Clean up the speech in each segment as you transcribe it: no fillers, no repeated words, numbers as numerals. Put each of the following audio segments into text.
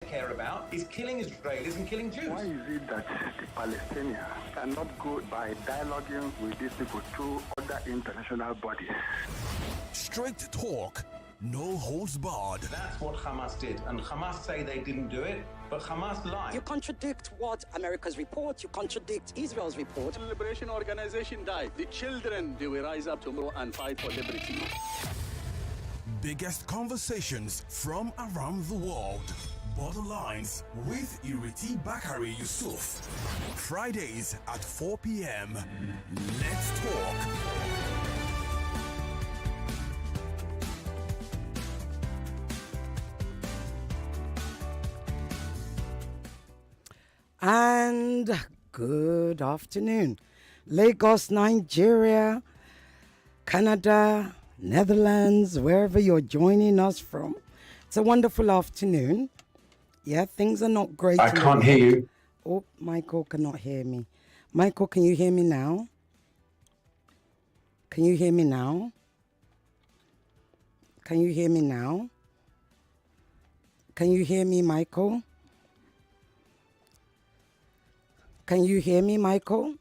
care about is killing Israelis and killing Jews. Why is it that the Palestinians cannot go by dialoguing with these people through other international bodies? Straight talk, no holds barred. That's what Hamas did, and Hamas say they didn't do it, but Hamas lied. You contradict what America's report, you contradict Israel's report. The Liberation Organization died. The children, they will rise up tomorrow and fight for liberty. Biggest conversations from around the world. Borderlines with Ireti Bakare-Yusuf. Fridays at 4 p.m. Let's talk. And good afternoon. Lagos, Nigeria, Canada, Netherlands, wherever you're joining us from. It's a wonderful afternoon. Yeah, things are not great. I can't hear you. Oh, Michael cannot hear me. Michael, can you hear me now? Can you hear me now? Can you hear me now? Can you hear me, Michael? Can you hear me, Michael?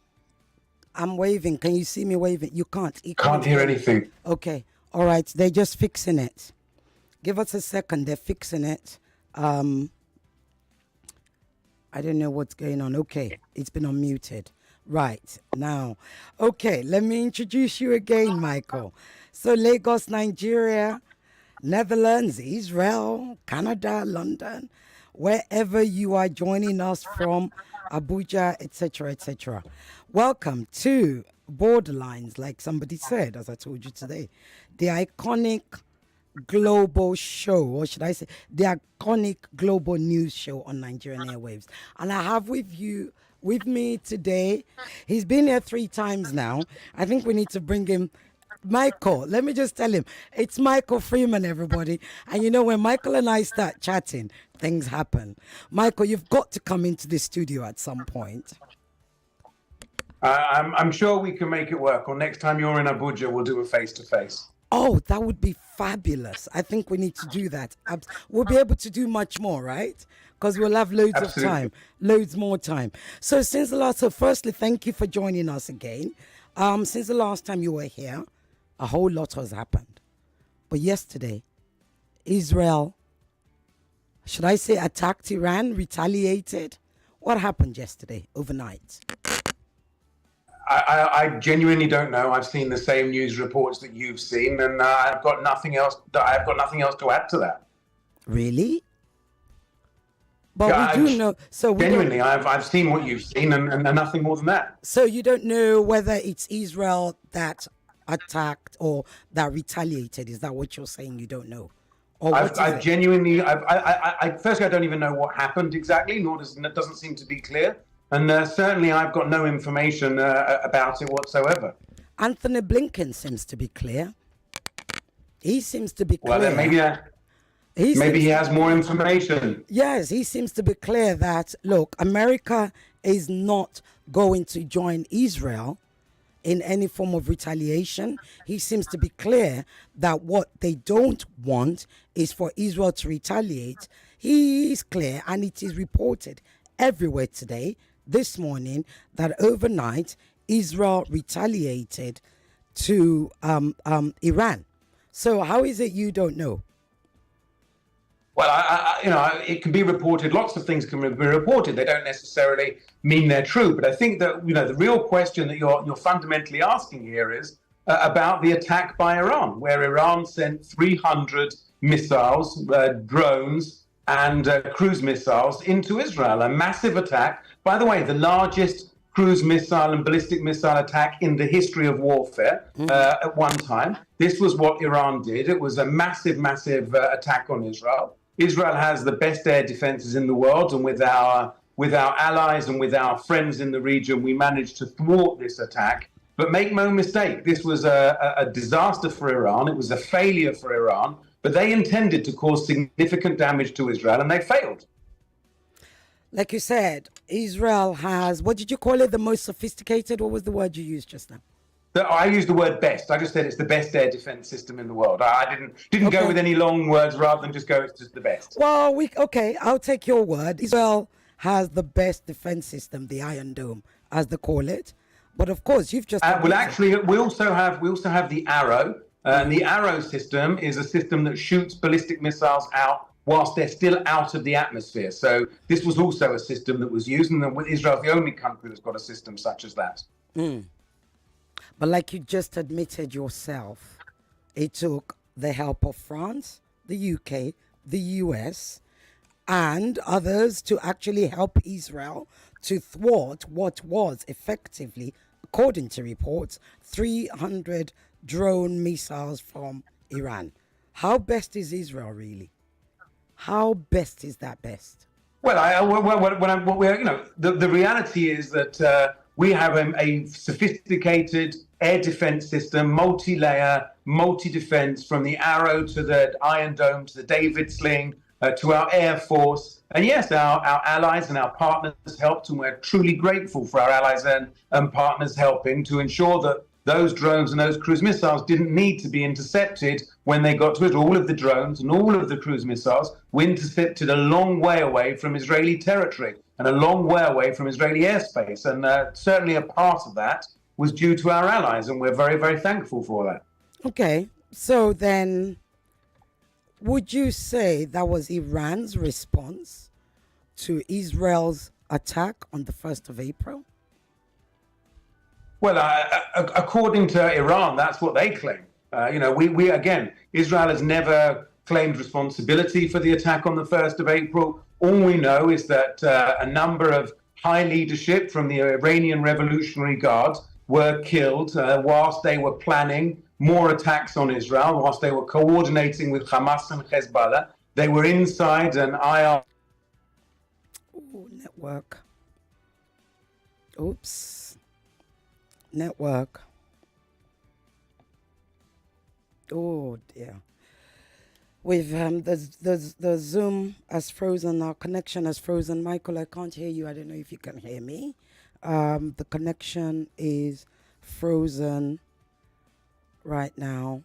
I'm waving. Can you see me waving? You can't. You Can't hear anything. Okay. All right. They're just fixing it. Give us a second. They're fixing it. I don't know what's going on. Okay. It's been unmuted. Right. Now. Okay. Let me introduce you again, Michael. So Lagos, Nigeria, Netherlands, Israel, Canada, London, wherever you are joining us from, Abuja, etc., etc. Welcome to Borderlines, like somebody said, as I told you today, the iconic global show, or should I say, the iconic global news show on Nigerian airwaves. And I have with me today, he's been here 3 times now. I think we need to bring him. Michael, let me just tell him, it's Michael Freeman, everybody. And you know, when Michael and I start chatting, things happen. Michael, you've got to come into the studio at some point. I'm sure we can make it work. Or next time you're in Abuja, we'll do a face-to-face. Oh, that would be fabulous. I think we need to do that. We'll be able to do much more, right? Because we'll have loads of time, loads more time. So firstly, thank you for joining us again. Since the last time you were here, a whole lot has happened. But yesterday, Israel, should I say, attacked Iran, retaliated? What happened yesterday, overnight? I genuinely don't know. I've seen the same news reports that you've seen, and I've got nothing else. I've got nothing else to add to that. Really? But yeah, we do know. So genuinely, I've seen what you've seen, and nothing more than that. So you don't know whether it's Israel that attacked or that retaliated. Is that what you're saying? You don't know? Or I genuinely, firstly, I don't even know what happened exactly, nor it doesn't seem to be clear. And certainly I've got no information about it whatsoever. Anthony Blinken seems to be clear. He seems to be clear. Well, maybe he has more information. Yes, he seems to be clear that, look, America is not going to join Israel in any form of retaliation. He seems to be clear that what they don't want is for Israel to retaliate. He is clear, and it is reported everywhere today, this morning, that overnight Israel retaliated to Iran. So how is it you don't know? Well, it can be reported. Lots of things can be reported. They don't necessarily mean they're true. But I think that the real question that you're fundamentally asking here is about the attack by Iran, where Iran sent 300 missiles, drones, and cruise missiles into Israel. A massive attack. By the way, the largest cruise missile and ballistic missile attack in the history of warfare at one time. This was what Iran did. It was a massive, massive attack on Israel. Israel has the best air defenses in the world, and with our allies and with our friends in the region, we managed to thwart this attack. But make no mistake, this was a disaster for Iran. It was a failure for Iran, but they intended to cause significant damage to Israel, and they failed. Like you said, Israel has, what did you call it, the most sophisticated? What was the word you used just now? I used the word best. I just said it's the best air defense system in the world. I didn't go with any long words rather than just go, it's just the best. Well, okay, I'll take your word. Israel has the best defense system, the Iron Dome, as they call it. But of course, you've just well, actually, we also have the Arrow, and the Arrow system is a system that shoots ballistic missiles out whilst they're still out of the atmosphere. So this was also a system that was used, and Israel's the only country that's got a system such as that. But like you just admitted yourself, it took the help of France, the UK, the US, and others to actually help Israel to thwart what was effectively, according to reports, 300 drone missiles from Iran. How best is Israel really? How best is that best? Well, the reality is that we have a sophisticated air defense system, multi-layer, multi-defense, from the Arrow to the Iron Dome to the David Sling to our Air Force. And yes, our allies and our partners helped, and we're truly grateful for our allies and partners helping to ensure that those drones and those cruise missiles didn't need to be intercepted when they got to it. All of the drones and all of the cruise missiles were intercepted a long way away from Israeli territory and a long way away from Israeli airspace. And certainly a part of that was due to our allies, and we're very, very thankful for that. Okay, so then would you say that was Iran's response to Israel's attack on the 1st of April? Well, according to Iran, that's what they claim. We again, Israel has never claimed responsibility for the attack on the 1st of April. All we know is that a number of high leadership from the Iranian Revolutionary Guard were killed whilst they were planning more attacks on Israel, whilst they were coordinating with Hamas and Hezbollah. They were inside an IR. Network. Oops. Network. Oh dear. We've the Zoom has frozen. Our connection has frozen. Michael, I can't hear you. I don't know if you can hear me. The connection is frozen right now.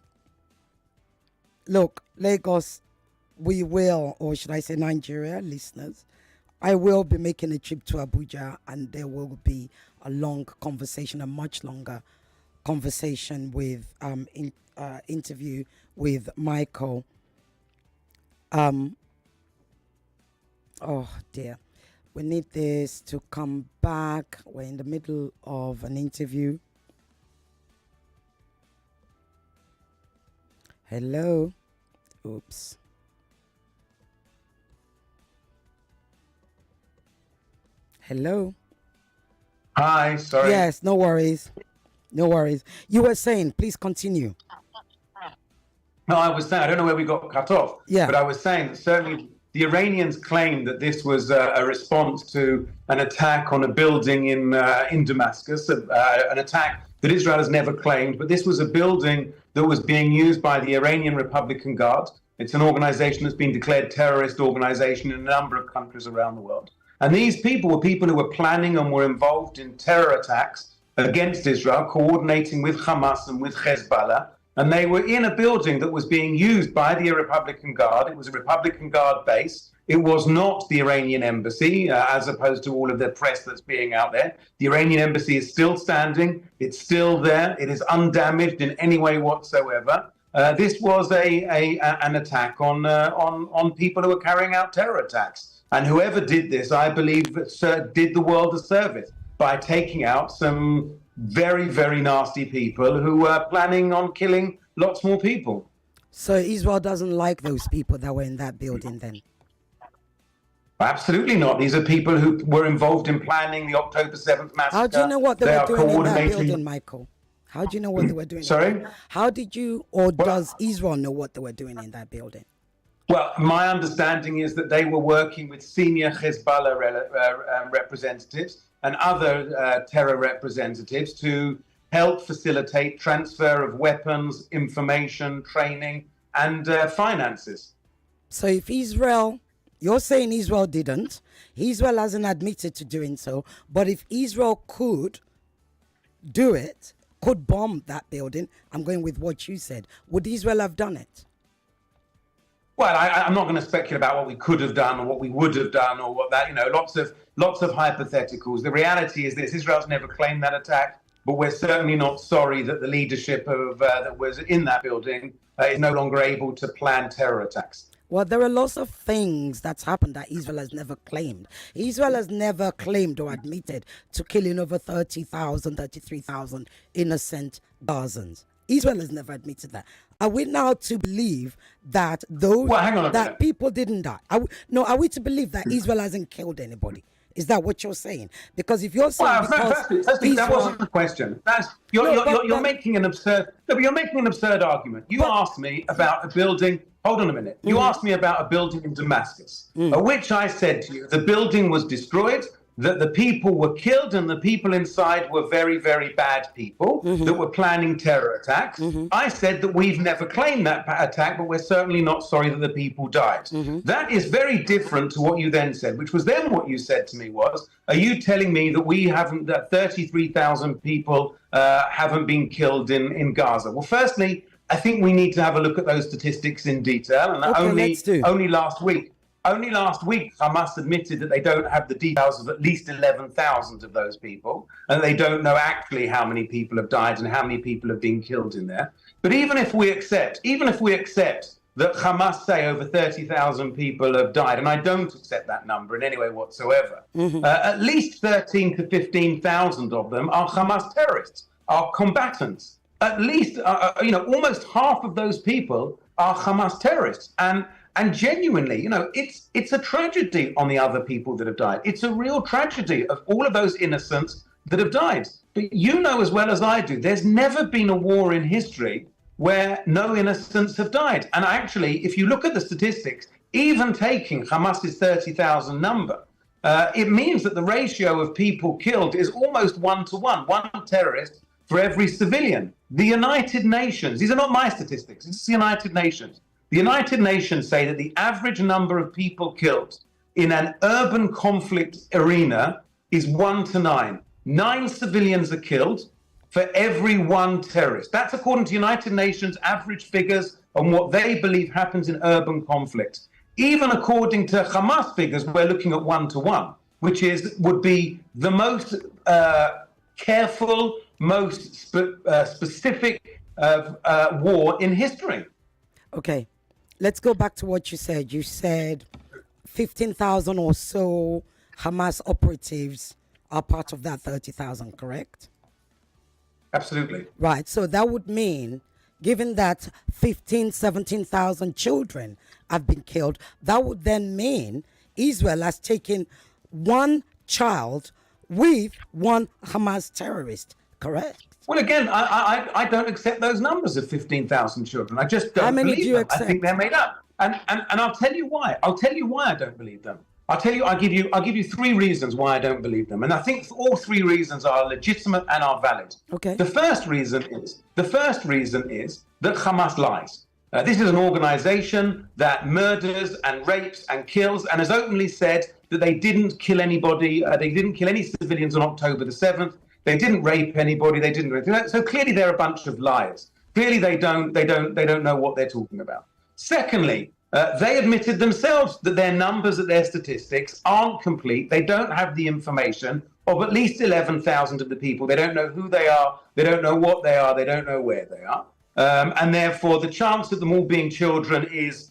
Look, Lagos, we will, or should I say Nigeria, listeners, I will be making a trip to Abuja, and there will be a long conversation, a much longer conversation with interview with Michael. Oh dear, we need this to come back. We're in the middle of an interview. Hello. Oops. Hello. Hi, sorry. Yes, no worries. No worries. You were saying, please continue. No, I was saying, I don't know where we got cut off, but I was saying that certainly the Iranians claimed that this was a response to an attack on a building in Damascus, an attack that Israel has never claimed, but this was a building that was being used by the Iranian Republican Guard. It's an organization that's been declared terrorist organization in a number of countries around the world. And these people were people who were planning and were involved in terror attacks against Israel, coordinating with Hamas and with Hezbollah. And they were in a building that was being used by the Republican Guard. It was a Republican Guard base. It was not the Iranian embassy, as opposed to all of the press that's being out there. The Iranian embassy is still standing. It's still there. It is undamaged in any way whatsoever. This was an attack on people who were carrying out terror attacks. And whoever did this, I believe, did the world a service by taking out some very, very nasty people who were planning on killing lots more people. So Israel doesn't like those people that were in that building then? Absolutely not. These are people who were involved in planning the October 7th massacre. How do you know what they were doing in that building, Michael? How do you know what they were doing? Sorry? How did you, or does Israel know what they were doing in that building? Well, my understanding is that they were working with senior Hezbollah representatives and other terror representatives to help facilitate transfer of weapons, information, training, and finances. So if Israel, you're saying Israel didn't, Israel hasn't admitted to doing so, but if Israel could do it, could bomb that building, I'm going with what you said. Would Israel have done it? Well, I'm not going to speculate about what we could have done or what we would have done or what that, lots of hypotheticals. The reality is this: Israel's never claimed that attack, but we're certainly not sorry that the leadership of that was in that building is no longer able to plan terror attacks. Well, there are lots of things that's happened that Israel has never claimed. Israel has never claimed or admitted to killing over 33,000 innocent Gazans. Israel has never admitted that. Are we now to believe that people didn't die? Are we to believe that Israel hasn't killed anybody? Is that what you're saying? Because if you're saying firstly, that wasn't the question. You're making an absurd. No, but you're making an absurd argument. You asked me about a building. Hold on a minute. You asked me about a building in Damascus, which I said to you, the building was destroyed, that the people were killed, and the people inside were very, very bad people that were planning terror attacks. I said that we've never claimed that attack, but we're certainly not sorry that the people died. That is very different to what you then said, which was then what you said to me was, are you telling me that that 33,000 people haven't been killed in Gaza? Well, firstly, I think we need to have a look at those statistics in detail. And only last week, Hamas admitted that they don't have the details of at least 11,000 of those people, and they don't know actually how many people have died and how many people have been killed in there. But even if we accept that Hamas say over 30,000 people have died, and I don't accept that number in any way whatsoever, at least 13 to 15,000 of them are Hamas terrorists, are combatants. At least, almost half of those people are Hamas terrorists. And genuinely, it's a tragedy on the other people that have died. It's a real tragedy of all of those innocents that have died. But you know as well as I do, there's never been a war in history where no innocents have died. And actually, if you look at the statistics, even taking Hamas's 30,000 number, it means that the ratio of people killed is almost 1-to-1, one terrorist for every civilian. The United Nations, these are not my statistics, this is the United Nations. The United Nations say that the average number of people killed in an urban conflict arena is 1-to-9. 9 civilians are killed for every 1 terrorist. That's according to United Nations average figures on what they believe happens in urban conflict. Even according to Hamas figures, we're looking at 1-to-1, which would be the most careful, most specific war in history. Okay. Let's go back to what you said. You said 15,000 or so Hamas operatives are part of that 30,000, correct? Absolutely. Right. So that would mean, given that 17,000 children have been killed, that would then mean Israel has taken 1 child with 1 Hamas terrorist, correct? Well, again, I don't accept those numbers of 15,000 children. I just don't How many believe do you them. accept? I think they're made up. And I'll tell you why. I'll don't believe them. I'll give you 3 reasons why I don't believe them. And I think all 3 reasons are legitimate and are valid. Okay. The first reason is that Hamas lies. This is an organization that murders and rapes and kills and has openly said that they didn't kill anybody. They didn't kill any civilians on October the 7th. They didn't rape anybody. They didn't rape. So clearly they're a bunch of liars. Clearly they don't know what they're talking about. Secondly, they admitted themselves that their numbers, that their statistics aren't complete. They don't have the information of at least 11,000 of the people. They don't know who they are. They don't know what they are. They don't know where they are. And therefore, the chance of them all being children is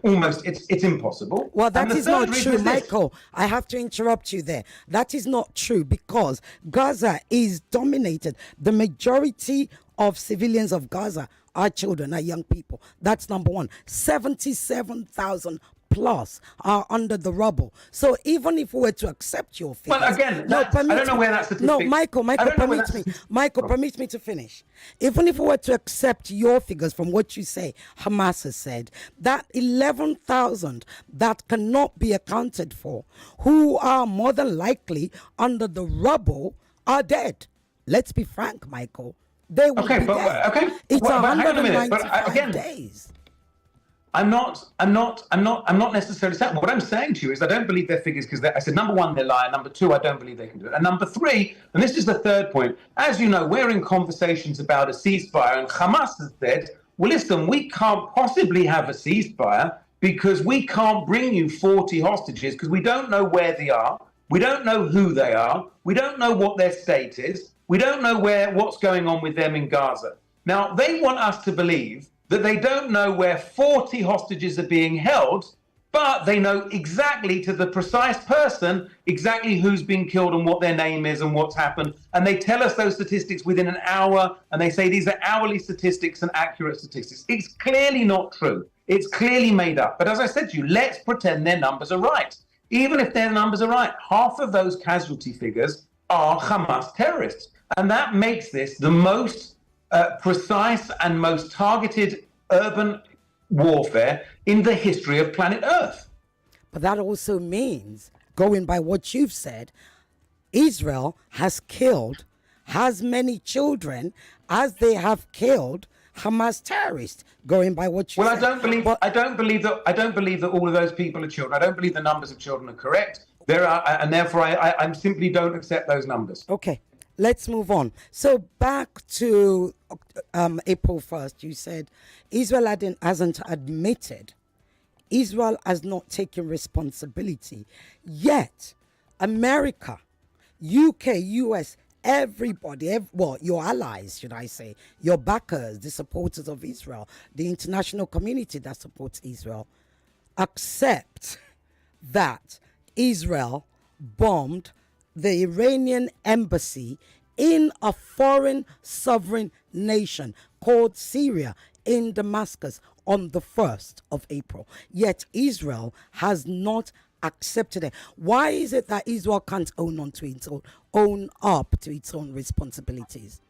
almost it's impossible. Well, that is not true, Michael. I have to interrupt you there. That is not true because Gaza is dominated. The majority of civilians of Gaza are children, are young people. That's number one. 77,000 plus are under the rubble. So even if we were to accept your figures... Well, again, I don't know where that statistic... No, Michael, permit me to finish. Even if we were to accept your figures from what you say, Hamas has said, that 11,000 that cannot be accounted for, who are more than likely under the rubble, are dead. Let's be frank, Michael. They will be dead. Okay. It's but hang on a minute. 195 But again, days. I'm not necessarily saying. What I'm saying to you is I don't believe their figures because I said, number one, they're lying. Number two, I don't believe they can do it. And number three, and this is the third point, as you know, we're in conversations about a ceasefire, and Hamas has said, well, listen, we can't possibly have a ceasefire because we can't bring you 40 hostages because we don't know where they are. We don't know who they are. We don't know what their state is. We don't know what's going on with them in Gaza. Now, they want us to believe that they don't know where 40 hostages are being held, but they know exactly to the precise person exactly who's been killed and what their name is and what's happened. And they tell us those statistics within an hour, and they say these are hourly statistics and accurate statistics. It's clearly not true. It's clearly made up. But as I said to you, let's pretend their numbers are right. Even if their numbers are right, half of those casualty figures are Hamas terrorists. And that makes this the most precise and most targeted urban warfare in the history of planet Earth. But that also means, going by what you've said, Israel has killed as many children as they have killed Hamas terrorists. Going by what you said. I don't believe that all of those people are children. I don't believe the numbers of children are correct. There are, and therefore I simply don't accept those numbers. Okay. Let's move on. So back to April 1st, you said Israel hasn't admitted. Israel has not taken responsibility. Yet, America, UK, US, everybody, your allies, should I say, your backers, the supporters of Israel, the international community that supports Israel, accept that Israel bombed the Iranian embassy in a foreign sovereign nation called Syria in Damascus on the 1st of April. Yet Israel has not accepted it. Why is it that Israel can't own up to its own responsibilities?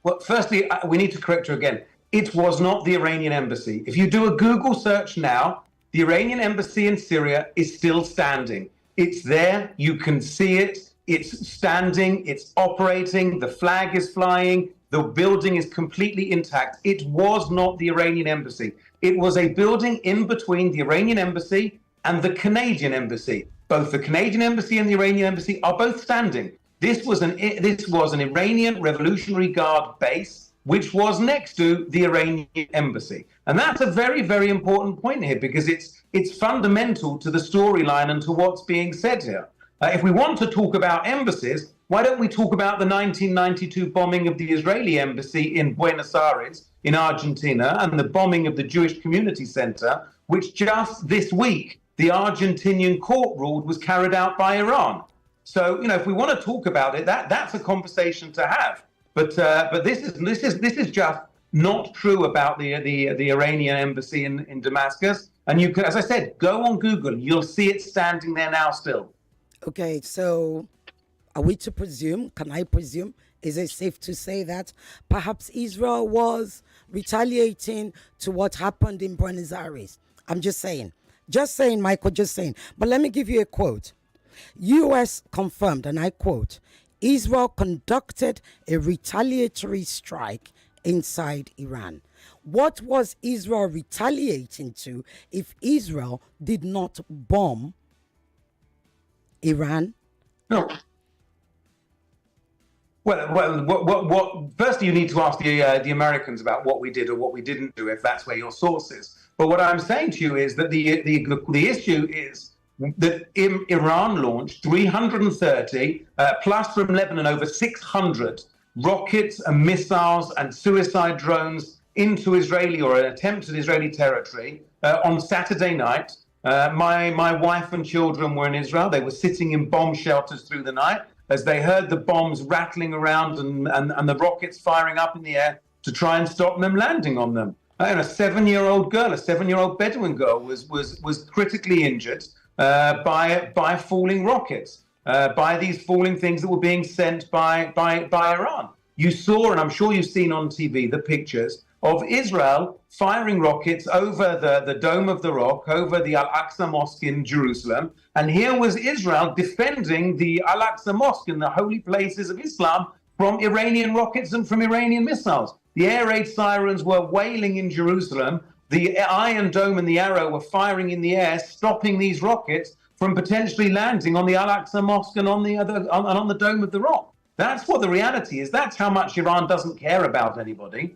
Well, firstly, we need to correct you again. It was not the Iranian embassy. If you do a Google search now, the Iranian embassy in Syria is still standing. It's there. You can see it. It's standing, it's operating, the flag is flying, the building is completely intact. It was not the Iranian embassy. It was a building in between the Iranian embassy and the Canadian embassy. Both the Canadian embassy and the Iranian embassy are both standing. This was an Iranian Revolutionary Guard base, which was next to the Iranian embassy. And that's a very, very important point here because it's fundamental to the storyline and to what's being said here. If we want to talk about embassies, why don't we talk about the 1992 bombing of the Israeli embassy in Buenos Aires in Argentina and the bombing of the Jewish Community Center, which just this week the Argentinian court ruled was carried out by Iran. So, if we want to talk about it, that's a conversation to have. But this is just not true about the Iranian embassy in Damascus. And you can, as I said, go on Google, you'll see it standing there now still. Okay, so are we to presume, can I presume, is it safe to say that perhaps Israel was retaliating to what happened in Buenos Aires? I'm just saying, Michael, just saying. But let me give you a quote. U.S. confirmed, and I quote, Israel conducted a retaliatory strike inside Iran. What was Israel retaliating to if Israel did not bomb Iran? No. Well, first you need to ask the Americans about what we did or what we didn't do, if that's where your source is. But what I'm saying to you is that the issue is that Iran launched 330 plus from Lebanon over 600 rockets and missiles and suicide drones into Israeli or attempted Israeli territory on Saturday night. My wife and children were in Israel. They were sitting in bomb shelters through the night as they heard the bombs rattling around and the rockets firing up in the air to try and stop them landing on them. And a 7-year-old girl, a 7-year-old Bedouin girl, was critically injured by falling rockets, by these falling things that were being sent by Iran. You saw, and I'm sure you've seen on TV, the pictures of Israel firing rockets over the Dome of the Rock, over the Al-Aqsa Mosque in Jerusalem. And here was Israel defending the Al-Aqsa Mosque and the holy places of Islam from Iranian rockets and from Iranian missiles. The air raid sirens were wailing in Jerusalem. the Iron Dome and the Arrow were firing in the air, stopping these rockets from potentially landing on the Al-Aqsa Mosque and on the Dome of the Rock. That's what the reality is. That's how much Iran doesn't care about anybody.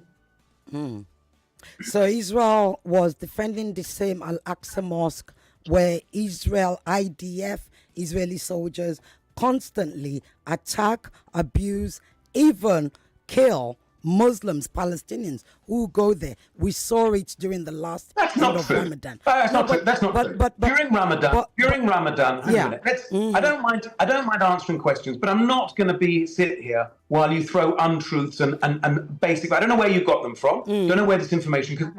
So Israel was defending the same Al-Aqsa Mosque where IDF, Israeli soldiers, constantly attack, abuse, even kill Muslims, Palestinians who go there. We saw it during the last That's not true. Ramadan. That's not true. That's not true. During Ramadan, I don't mind answering questions, but I'm not going to sit here while you throw untruths and basically, I don't know where you got them from. Don't know where this information, because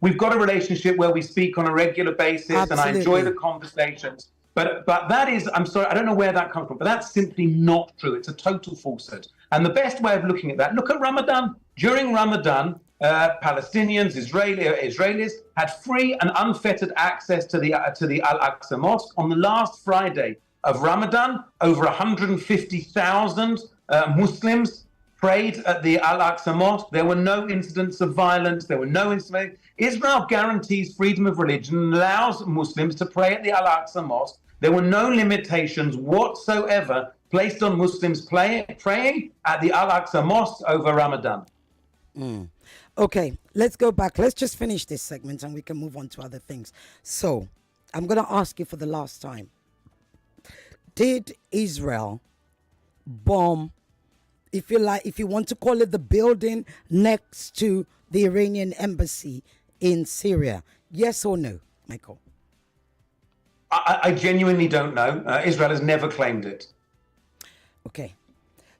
we've got a relationship where we speak on a regular basis. Absolutely. And I enjoy the conversations. But that is, I'm sorry, I don't know where that comes from, but that's simply not true. It's a total falsehood. And the best way of looking at that, look at Ramadan. During Ramadan, Palestinians, Israelis had free and unfettered access to the Al-Aqsa Mosque. On the last Friday of Ramadan, over 150,000 Muslims prayed at the Al-Aqsa Mosque. There were no incidents of violence. There were no incidents. Israel guarantees freedom of religion and allows Muslims to pray at the Al-Aqsa Mosque. There were no limitations whatsoever placed on Muslims praying at the Al-Aqsa Mosque over Ramadan. Okay, let's go back. Let's just finish this segment and we can move on to other things. So, I'm going to ask you for the last time. Did Israel bomb, if you want to call it, the building next to the Iranian embassy in Syria? Yes or no, Michael? I genuinely don't know. Israel has never claimed it. Okay.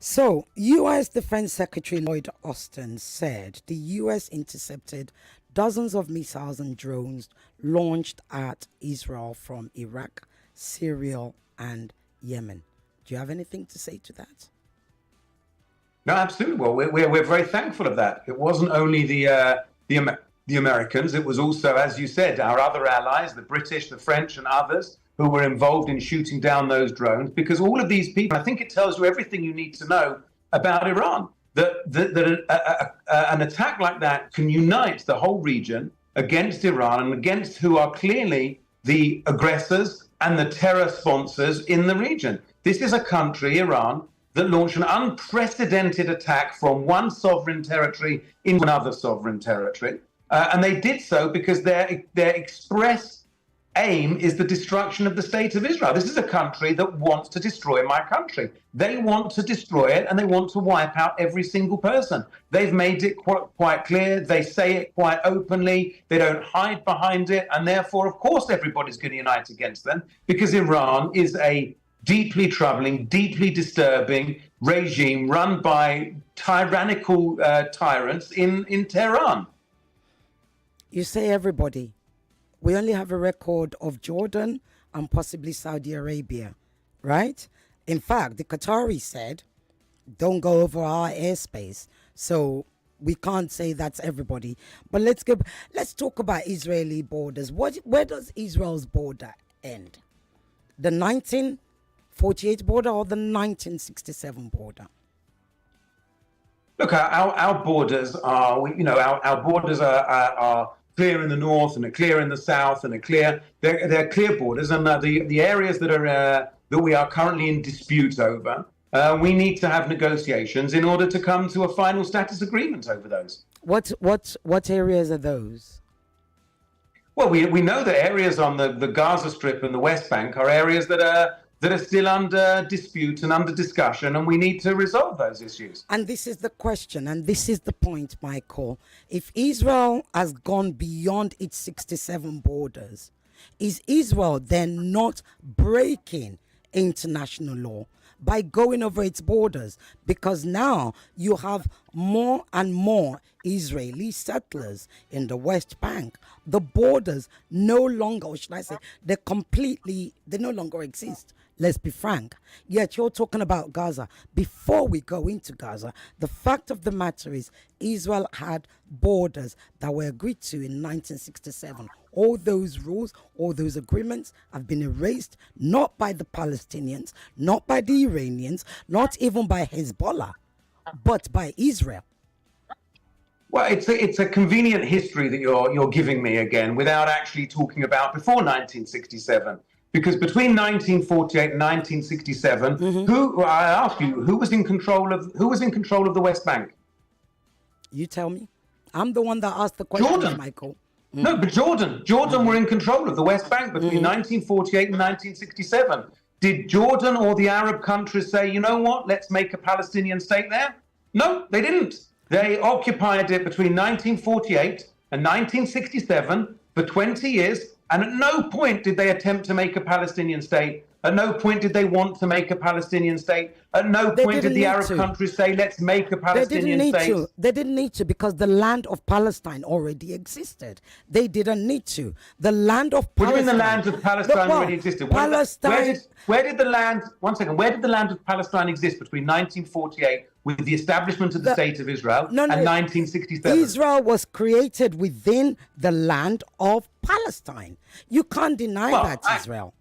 So, U.S. Defense Secretary Lloyd Austin said the U.S. intercepted dozens of missiles and drones launched at Israel from Iraq, Syria, and Yemen. Do you have anything to say to that? No, absolutely. Well, we're very thankful of that. It wasn't only the Americans. It was also, as you said, our other allies, the British, the French, and others who were involved in shooting down those drones. Because all of these people, I think it tells you everything you need to know about Iran. That an attack like that can unite the whole region against Iran and against who are clearly the aggressors and the terror sponsors in the region. This is a country, Iran, that launched an unprecedented attack from one sovereign territory into another sovereign territory. And they did so because their express aim is the destruction of the state of Israel. This is a country that wants to destroy my country. They want to destroy it and they want to wipe out every single person. They've made it quite clear. They say it quite openly. They don't hide behind it. And therefore, of course, everybody's going to unite against them because Iran is a deeply troubling, deeply disturbing regime run by tyrannical tyrants in Tehran. You say everybody. We only have a record of Jordan and possibly Saudi Arabia, right? In fact, the Qataris said, don't go over our airspace. So we can't say that's everybody. But let's talk about Israeli borders. Where does Israel's border end? The 1948 border or the 1967 border? Look, our borders are, our borders are clear in the north and are clear in the south and are clear. They're clear borders, and the areas that we are currently in dispute over, we need to have negotiations in order to come to a final status agreement over those. What areas are those? Well, we know that areas on the Gaza Strip and the West Bank are areas that are still under dispute and under discussion, and we need to resolve those issues. And this is the question, and this is the point, Michael. If Israel has gone beyond its 67 borders, is Israel then not breaking international law by going over its borders? Because now you have more and more Israeli settlers in the West Bank. The borders no longer, or should I say, they no longer exist. Let's be frank. Yet you're talking about Gaza. Before we go into Gaza, the fact of the matter is Israel had borders that were agreed to in 1967. All those rules, all those agreements have been erased, not by the Palestinians, not by the Iranians, not even by Hezbollah, but by Israel. Well, it's a convenient history that you're giving me again, without actually talking about before 1967. Because between 1948 and 1967, I ask you, who was in control of the West Bank? You tell me. I'm the one that asked the question, Jordan. Michael. No, but Jordan were in control of the West Bank between 1948 and 1967. Did Jordan or the Arab countries say, you know what, let's make a Palestinian state there? No, they didn't. They occupied it between 1948 and 1967 for 20 years, and at no point did they attempt to make a Palestinian state. At no point did they want to make a Palestinian state. At no point did the Arab countries say, let's make a Palestinian state. They didn't need to, because the land of Palestine already existed. They didn't need to. The land of Palestine... What do you mean the land of Palestine already existed? Where did the land... One second. Where did the land of Palestine exist between 1948 with the establishment of the State of Israel and 1967? Israel was created within the land of Palestine. You can't deny that, Israel.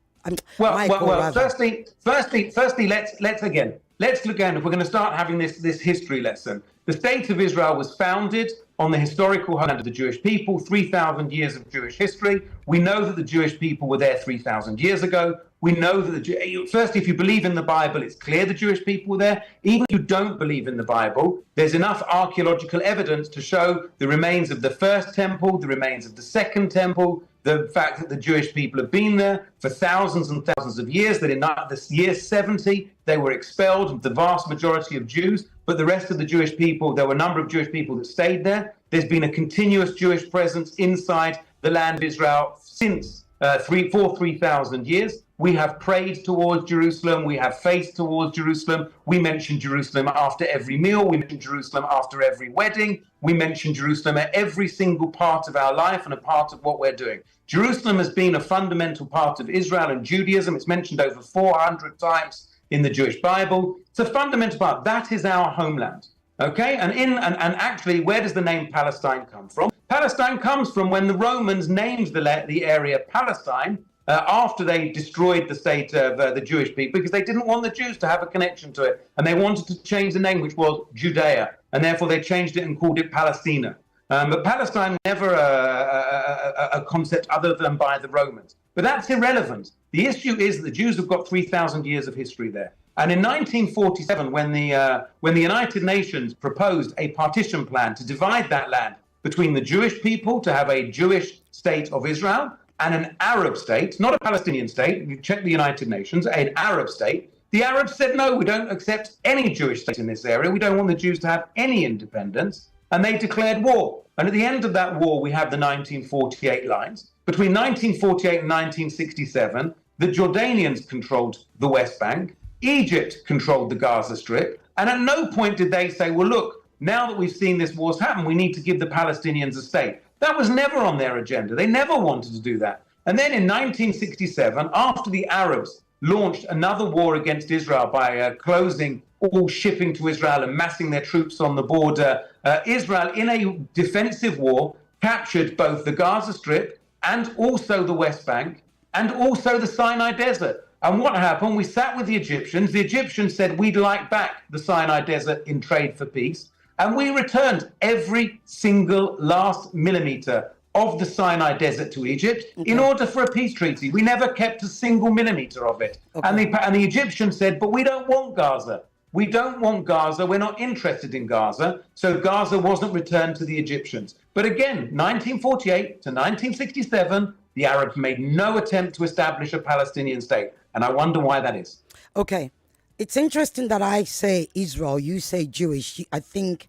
Firstly, let's look again. If we're going to start having this history lesson, the State of Israel was founded on the historical homeland of the Jewish people, 3,000 years of Jewish history. We know that the Jewish people were there 3,000 years ago. We know that firstly, if you believe in the Bible, it's clear the Jewish people were there. Even if you don't believe in the Bible, there's enough archaeological evidence to show the remains of the first temple, the remains of the second temple, the fact that the Jewish people have been there for thousands and thousands of years, that in the year 70, they were expelled, the vast majority of Jews, but the rest of the Jewish people, there were a number of Jewish people that stayed there. There's been a continuous Jewish presence inside the land of Israel since 3,000 years. We have prayed towards Jerusalem. We have faith towards Jerusalem. We mention Jerusalem after every meal. We mention Jerusalem after every wedding. We mention Jerusalem at every single part of our life and a part of what we're doing. Jerusalem has been a fundamental part of Israel and Judaism. It's mentioned over 400 times in the Jewish Bible. It's a fundamental part. That is our homeland. Okay? And actually, where does the name Palestine come from? Palestine comes from when the Romans named the area Palestine after they destroyed the state of the Jewish people, because they didn't want the Jews to have a connection to it. And they wanted to change the name, which was Judea. And therefore they changed it and called it Palestina. But Palestine was never a concept other than by the Romans. But that's irrelevant. The issue is that the Jews have got 3,000 years of history there. And in 1947, when the United Nations proposed a partition plan to divide that land between the Jewish people, to have a Jewish state of Israel, and an Arab state, not a Palestinian state, you check the United Nations, an Arab state, the Arabs said, no, we don't accept any Jewish state in this area. We don't want the Jews to have any independence. And they declared war. And at the end of that war, we have the 1948 lines. Between 1948 and 1967, the Jordanians controlled the West Bank. Egypt controlled the Gaza Strip. And at no point did they say, well, look, now that we've seen this war's happen, we need to give the Palestinians a state. That was never on their agenda. They never wanted to do that. And then in 1967, after the Arabs launched another war against Israel by closing all shipping to Israel and massing their troops on the border, Israel, in a defensive war, captured both the Gaza Strip and also the West Bank and also the Sinai Desert. And what happened? We sat with the Egyptians. The Egyptians said, we'd like back the Sinai Desert in trade for peace. And we returned every single last millimeter of the Sinai Desert to Egypt in order for a peace treaty. We never kept a single millimeter of it. And the Egyptians said, but we don't want Gaza. We don't want Gaza. We're not interested in Gaza. So Gaza wasn't returned to the Egyptians. But again, 1948 to 1967, the Arabs made no attempt to establish a Palestinian state. And I wonder why that is. Okay. It's interesting that I say Israel, you say Jewish. I think,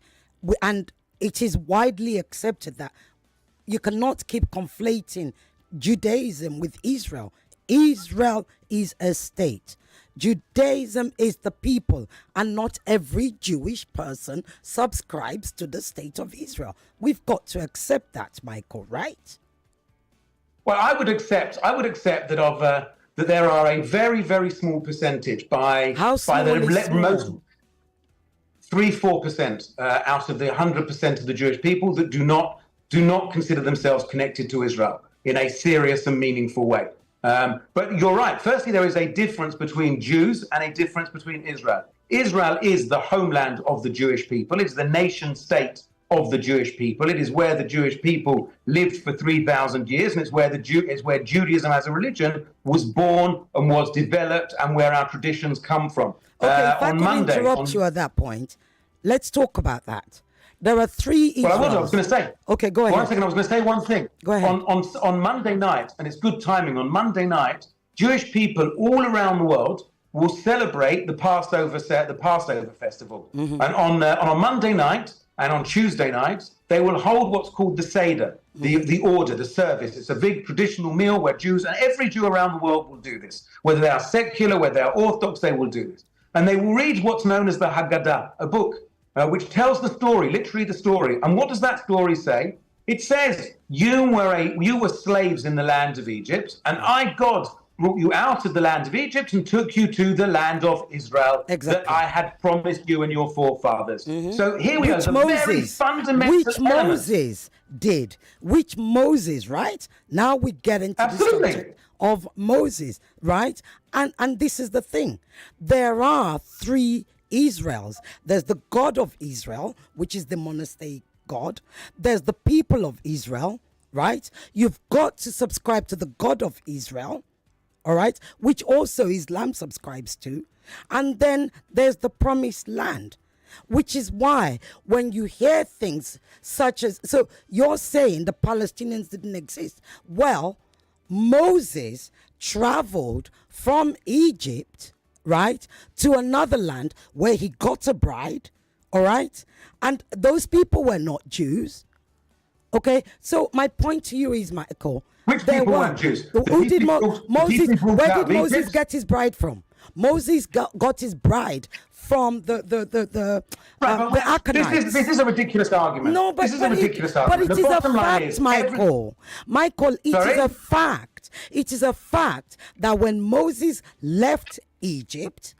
and it is widely accepted that you cannot keep conflating Judaism with Israel. Israel is a state. Judaism is the people, and not every Jewish person subscribes to the state of Israel. We've got to accept that, Michael, right? Well, I would accept that that there are a very, very small percentage by the most 3-4% out of the 100% of the Jewish people that do not consider themselves connected to Israel in a serious and meaningful way. But you're right. Firstly, there is a difference between Jews and a difference between Israel. Israel is the homeland of the Jewish people. It's the nation state of the Jewish people. It is where the Jewish people lived for 3,000 years, and it's where Judaism as a religion was born and was developed, and where our traditions come from. Okay, if I can interrupt you at that point, let's talk about that. There are three Israels. Well, I was going to say. Okay, go ahead. 1 second, I was going to say one thing. Go ahead. On Monday night, and it's good timing, on Monday night, Jewish people all around the world will celebrate the Passover festival. Mm-hmm. And on Monday night and on Tuesday night, they will hold what's called the Seder, the order, the service. It's a big traditional meal where Jews, and every Jew around the world will do this. Whether they are secular, whether they are Orthodox, they will do this. And they will read what's known as the Haggadah, a book which tells the story, literally the story. And what does that story say? It says, you were slaves in the land of Egypt, and I, God, brought you out of the land of Egypt and took you to the land of Israel that I had promised you and your forefathers. Mm-hmm. So here we are, the very fundamental Which Moses did. Which Moses, right? Now we get into the subject of Moses, right? And this is the thing. There are three Israels. There's the God of Israel, which is the monotheistic God. There's the people of Israel, right? You've got to subscribe to the God of Israel, all right, which also Islam subscribes to. And then there's the promised land, which is why when you hear things such as, so you're saying the Palestinians didn't exist. Well, Moses traveled from Egypt, right, to another land where he got a bride, all right? And those people were not Jews, okay? So my point to you is, Michael, which people weren't Jews? Who did Moses? Where did Moses get his bride from? Moses got his bride from the Ammonites. This is a ridiculous argument. No, but this is a ridiculous argument. But it is a fact, Michael. Michael, it is a fact. It is a fact that when Moses left Egypt,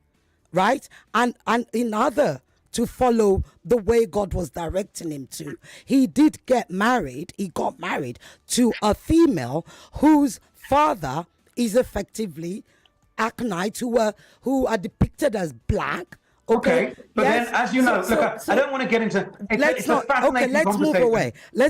right, and in order to follow the way God was directing him to, he did get married. He got married to a female whose father is effectively Ammonites who are depicted as black. Okay, but yes. Then, as you know, I don't want to get into. Let's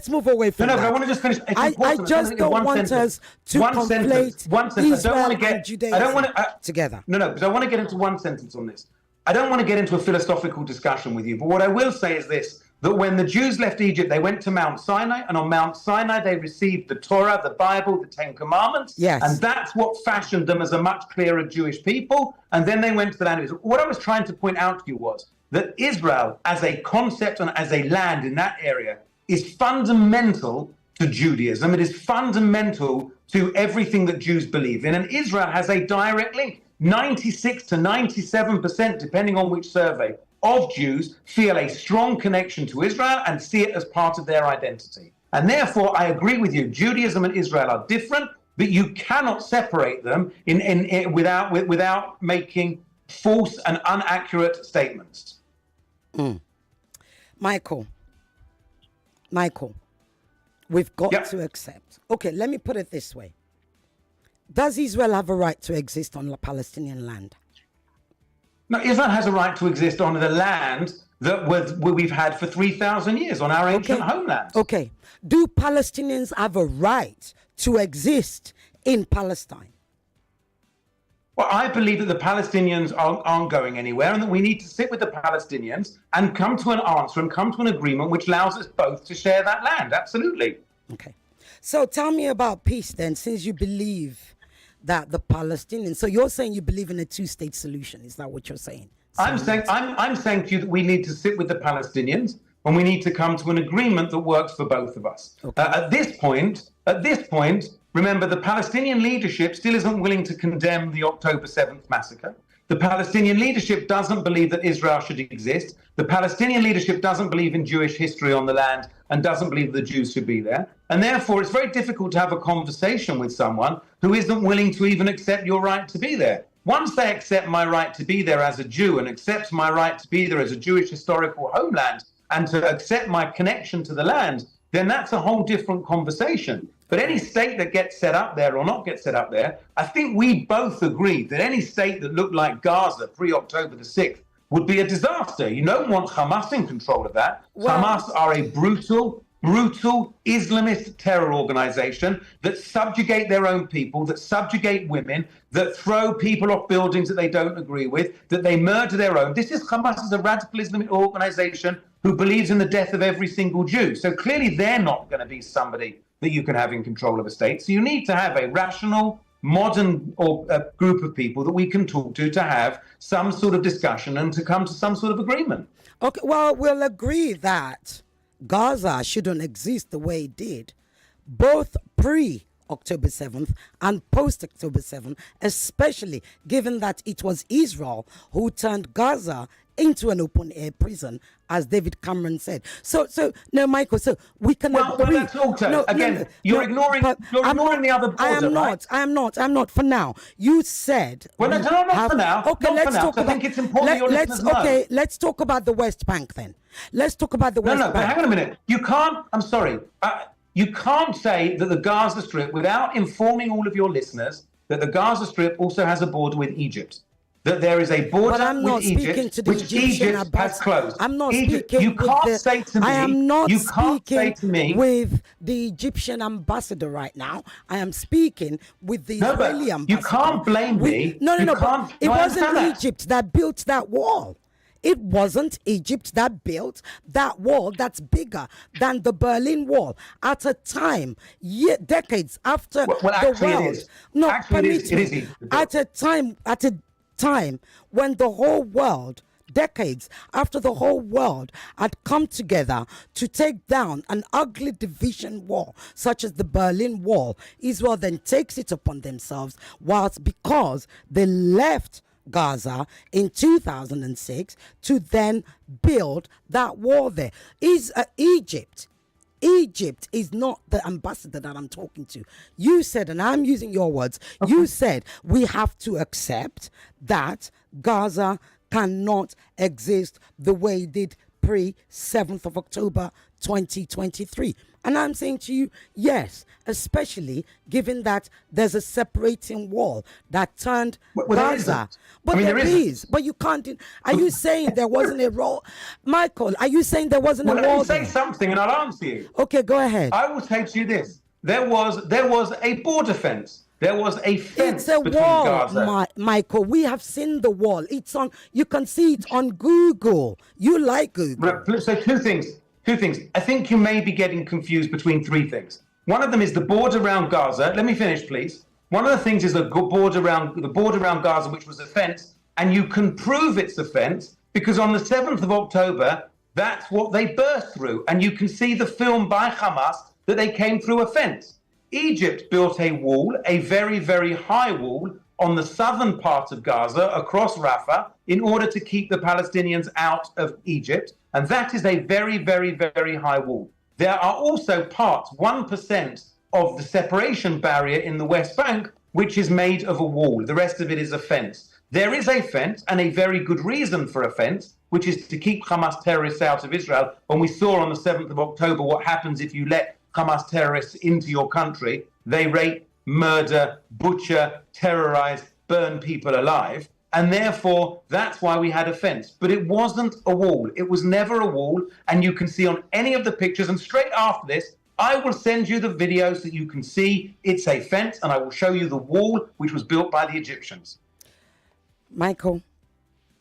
move away from that. But I want to just finish. I just don't want us to conflate Israel and Judaism together. No, because I want to get into one sentence on this. I don't want to get into a philosophical discussion with you, but what I will say is this, that when the Jews left Egypt, they went to Mount Sinai, and on Mount Sinai, they received the Torah, the Bible, the Ten Commandments, yes. And that's what fashioned them as a much clearer Jewish people, and then they went to the land of Israel. What I was trying to point out to you was that Israel, as a concept and as a land in that area, is fundamental to Judaism. It is fundamental to everything that Jews believe in, and Israel has a direct link. 96 to 97%, depending on which survey, of Jews feel a strong connection to Israel and see it as part of their identity. And therefore, I agree with you, Judaism and Israel are different, but you cannot separate them without making false and inaccurate statements. Michael, we've got to accept. Okay, let me put it this way. Does Israel have a right to exist on the Palestinian land? No, Israel has a right to exist on the land that we've had for 3,000 years, on our ancient homeland. Okay. Do Palestinians have a right to exist in Palestine? Well, I believe that the Palestinians aren't going anywhere, and that we need to sit with the Palestinians and come to an answer and come to an agreement which allows us both to share that land. Absolutely. Okay. So tell me about peace then, since you believe that the Palestinians, so you're saying you believe in a two-state solution. Is that what you're saying? I'm saying to you that we need to sit with the Palestinians and we need to come to an agreement that works for both of us. Okay. At this point, remember, the Palestinian leadership still isn't willing to condemn the October 7th massacre. The Palestinian leadership doesn't believe that Israel should exist. The Palestinian leadership doesn't believe in Jewish history on the land and doesn't believe the Jews should be there. And therefore, it's very difficult to have a conversation with someone who isn't willing to even accept your right to be there. Once they accept my right to be there as a Jew and accept my right to be there as a Jewish historical homeland and to accept my connection to the land, then that's a whole different conversation. But any state that gets set up there or not gets set up there, I think we both agree that any state that looked like Gaza pre-October the 6th would be a disaster. You don't want Hamas in control of that. Well, Hamas are a brutal Islamist terror organization that subjugate their own people, that subjugate women, that throw people off buildings that they don't agree with, that they murder their own. Hamas is a radical Islamic organization who believes in the death of every single Jew. So clearly they're not going to be somebody that you can have in control of a state. So you need to have a rational, modern group of people that we can talk to have some sort of discussion and to come to some sort of agreement. Okay, well, we'll agree that Gaza shouldn't exist the way it did, both pre-October 7th and post-October 7th, especially given that it was Israel who turned Gaza into an open-air prison, as David Cameron said. So no, Michael, so we can agree. Well, that's also, you're ignoring the other border, I am not. For now, you said... Well, no, not for now. Okay, let's talk about... I think it's important your listeners know. Okay, let's talk about the West Bank then. Let's talk about the West Bank. But hang on a minute. You can't, I'm sorry, you can't say that the Gaza Strip, without informing all of your listeners, that the Gaza Strip also has a border with Egypt. That there is a border with Egypt, which Egypt has closed. I'm not Egypt, speaking you can't say to me, I am not you can't say to me, with the Egyptian ambassador right now. I am speaking with the Israeli ambassador. You can't blame me. No, but it wasn't Egypt that built that wall. It wasn't Egypt that built that wall that's bigger than the Berlin Wall at a time, decades after the world. It is. No, actually, it is. At a time when the whole world, decades after the whole world had come together to take down an ugly division wall such as the Berlin Wall, Israel then takes it upon themselves because they left Gaza in 2006 to then build that wall there. Egypt is not the ambassador that I'm talking to. You said, and I'm using your words, you said we have to accept that Gaza cannot exist the way it did pre-7th of October 2023. And I'm saying to you, yes, especially given that there's a separating wall that turned Gaza. But there is. But you can't. Are you saying there wasn't a wall? Michael, are you saying there wasn't a wall? Let me say something and I'll answer you. Okay, go ahead. I will say to you this. There was a border fence. There was a fence between Gaza. Michael. We have seen the wall. It's on. You can see it on Google. You like Google. So two things. I think you may be getting confused between three things. One of them is the border around Gaza. Let me finish, please. One of the things is the border around Gaza, which was a fence, and you can prove it's a fence because on the 7th of October, that's what they burst through, and you can see the film by Hamas that they came through a fence. Egypt built a wall, a very, very high wall, on the southern part of Gaza, across Rafah, in order to keep the Palestinians out of Egypt. And that is a very, very, very high wall. There are also parts, 1% of the separation barrier in the West Bank, which is made of a wall. The rest of it is a fence. There is a fence, and a very good reason for a fence, which is to keep Hamas terrorists out of Israel. When we saw on the 7th of October what happens if you let Hamas terrorists into your country, they rape, murder, butcher, terrorize, burn people alive. And therefore, that's why we had a fence. But it wasn't a wall. It was never a wall. And you can see on any of the pictures, and straight after this, I will send you the video so you can see it's a fence, and I will show you the wall which was built by the Egyptians. Michael,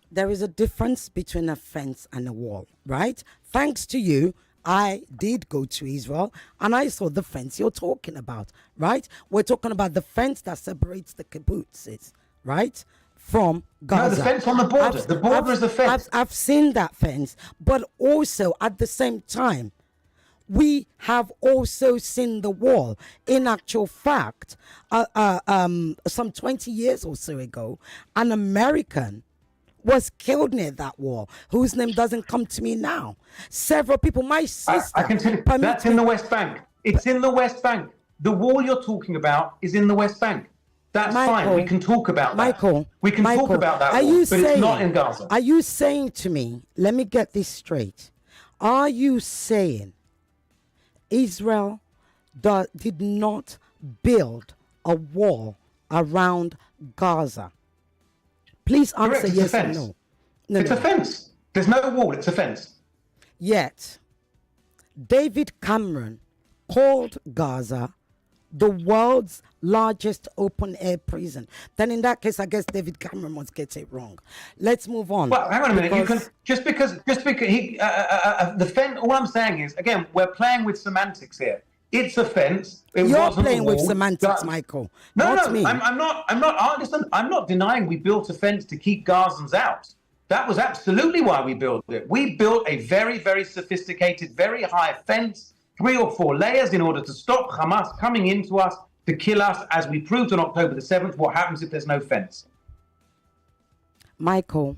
there is a difference between a fence and a wall, right? Thanks to you, I did go to Israel and I saw the fence you're talking about, right? We're talking about the fence that separates the kibbutzes, right? From Gaza. No, the fence on the border. The border is the fence. I've seen that fence, but also at the same time, we have also seen the wall. In actual fact, some 20 years or so ago, an American was killed near that wall, whose name doesn't come to me now. Several people, my sister... I can tell you, that's in the West Bank. It's in the West Bank. The wall you're talking about is in the West Bank. That's fine. We can talk about that. We can talk about that wall, but it's not in Gaza. Are you saying to me, let me get this straight, are you saying Israel did not build a wall around Gaza? Please answer yes or no. No, It's no. a fence. There's no wall. It's a fence. Yet, David Cameron called Gaza the world's largest open-air prison. Then in that case, I guess David Cameron must get it wrong. Let's move on. Well, hang on a minute. You can because- just because he the fence. All I'm saying is, again, we're playing with semantics here. It's a fence. It You're wasn't a playing with wall. semantics, Michael. No, not no, me. I'm not. Listen, I'm not denying we built a fence to keep Gazans out. That was absolutely why we built it. We built a very, very sophisticated, very high fence, 3 or 4 layers, in order to stop Hamas coming into us to kill us, as we proved on October the 7th. What happens if there's no fence? Michael,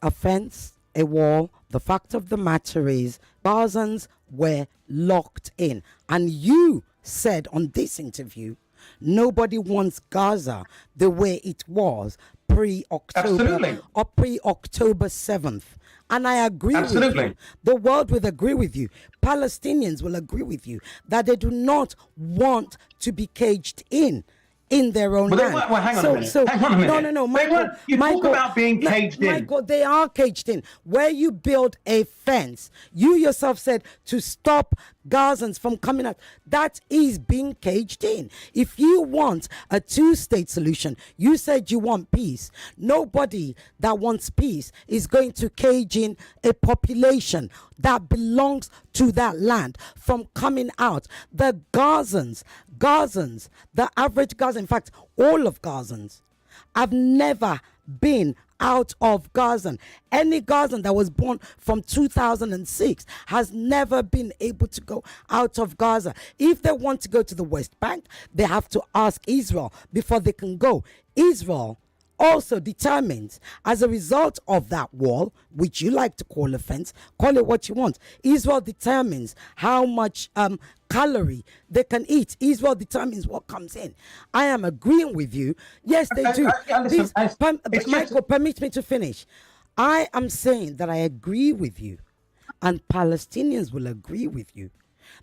a fence, a wall, the fact of the matter is Gazans were locked in. And you said on this interview, nobody wants Gaza the way it was pre-October Absolutely. or pre-October 7th. And I agree Absolutely. with you. The world will agree with you. Palestinians will agree with you that they do not want to be caged in their own Well, land. hang on a minute. Hang on a minute. No, They Michael. weren't- you talk about being caged in. Michael, they are caged in. Where you build a fence, you yourself said to stop Gazans from coming out. That is being caged in. If you want a 2-state solution, you said you want peace. Nobody that wants peace is going to cage in a population that belongs to that land from coming out. The Gazans, the average Gazan, in fact, all of Gazans, have never been out of Gaza. Any Gazan that was born from 2006 has never been able to go out of Gaza. If they want to go to the West Bank, they have to ask Israel before they can go. Israel also determines, as a result of that wall, which you like to call a fence, call it what you want. Israel determines how much calorie they can eat. Israel determines what comes in. I am agreeing with you. Yes, they do. Michael, permit me to finish. I am saying that I agree with you, and Palestinians will agree with you,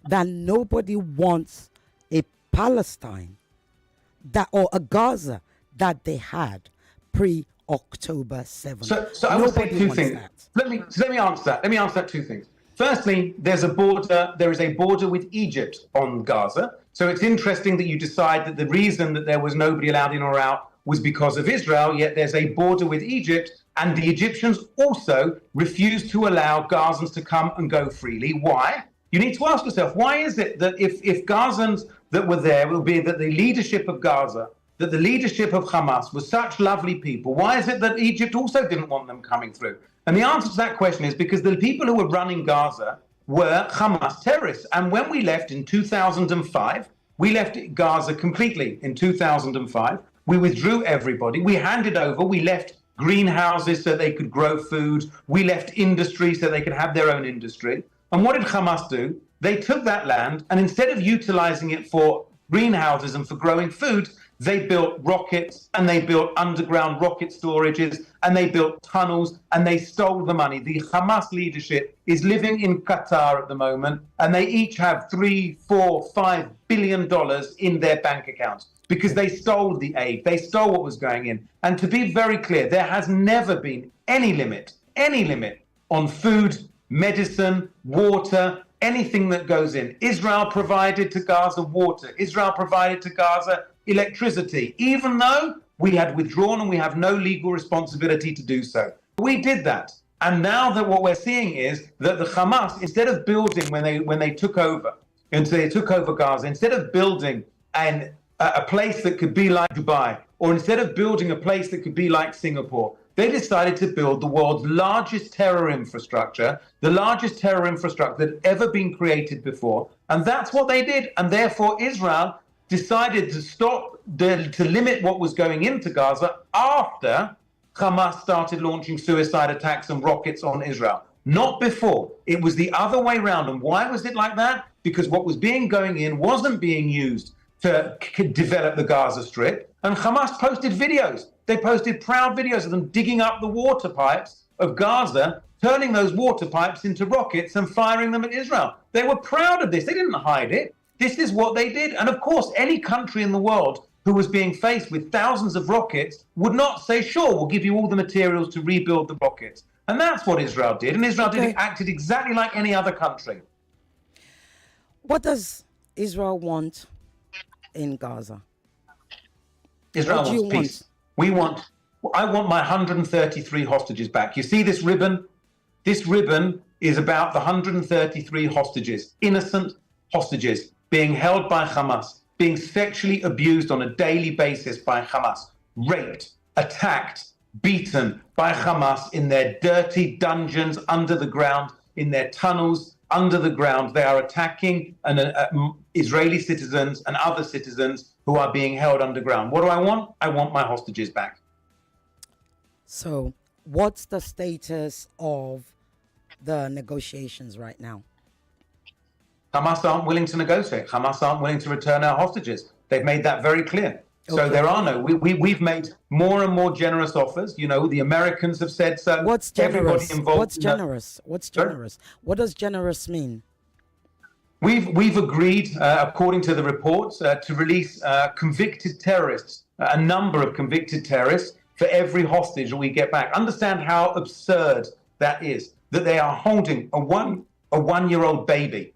that nobody wants a Palestine or a Gaza that they had pre-October 7th. So I would say 2 things. Let me answer that. Let me answer that 2 things. Firstly, there is a border with Egypt on Gaza. So it's interesting that you decide that the reason that there was nobody allowed in or out was because of Israel, yet there's a border with Egypt, and the Egyptians also refuse to allow Gazans to come and go freely. Why? You need to ask yourself, why is it that if Gazans that were there will be that the leadership of Gaza, that the leadership of Hamas was such lovely people, why is it that Egypt also didn't want them coming through? And the answer to that question is because the people who were running Gaza were Hamas terrorists. And when we left in 2005, we left Gaza completely in 2005. We withdrew everybody. We handed over. We left greenhouses so they could grow food. We left industry so they could have their own industry. And what did Hamas do? They took that land, and instead of utilizing it for greenhouses and for growing food, they built rockets, and they built underground rocket storages, and they built tunnels, and they stole the money. The Hamas leadership is living in Qatar at the moment, and they each have $3, $4, $5 billion in their bank accounts because they stole the aid. They stole what was going in. And to be very clear, there has never been any limit on food, medicine, water, anything that goes in. Israel provided to Gaza water. Israel provided to Gaza electricity, even though we had withdrawn and we have no legal responsibility to do so. We did that. And now that what we're seeing is that the Hamas, instead of building when they took over, and so they took over Gaza, instead of building a place that could be like Dubai, or instead of building a place that could be like Singapore, they decided to build the world's largest terror infrastructure, the largest terror infrastructure that had ever been created before. And that's what they did. And therefore, Israel decided to limit what was going into Gaza after Hamas started launching suicide attacks and rockets on Israel. Not before. It was the other way around. And why was it like that? Because what was going in wasn't being used to develop the Gaza Strip. And Hamas posted videos. They posted proud videos of them digging up the water pipes of Gaza, turning those water pipes into rockets and firing them at Israel. They were proud of this. They didn't hide it. This is what they did. And of course, any country in the world who was being faced with thousands of rockets, would not say, sure, we'll give you all the materials to rebuild the rockets. And that's what Israel did. And Israel acted exactly like any other country. What does Israel want in Gaza? Israel wants peace. I want my 133 hostages back. You see this ribbon? This ribbon is about the 133 hostages, innocent hostages, being held by Hamas, being sexually abused on a daily basis by Hamas, raped, attacked, beaten by Hamas in their dirty dungeons under the ground, in their tunnels under the ground. They are attacking Israeli citizens and other citizens who are being held underground. What do I want? I want my hostages back. So, what's the status of the negotiations right now? Hamas aren't willing to negotiate. Hamas aren't willing to return our hostages. They've made that very clear. So there are no. We've made more and more generous offers. You know, the Americans have said so. What's generous? What's generous? What does generous mean? We've agreed, according to the reports, to release convicted terrorists, a number of convicted terrorists, for every hostage that we get back. Understand how absurd that is, that they are holding a one-year-old baby.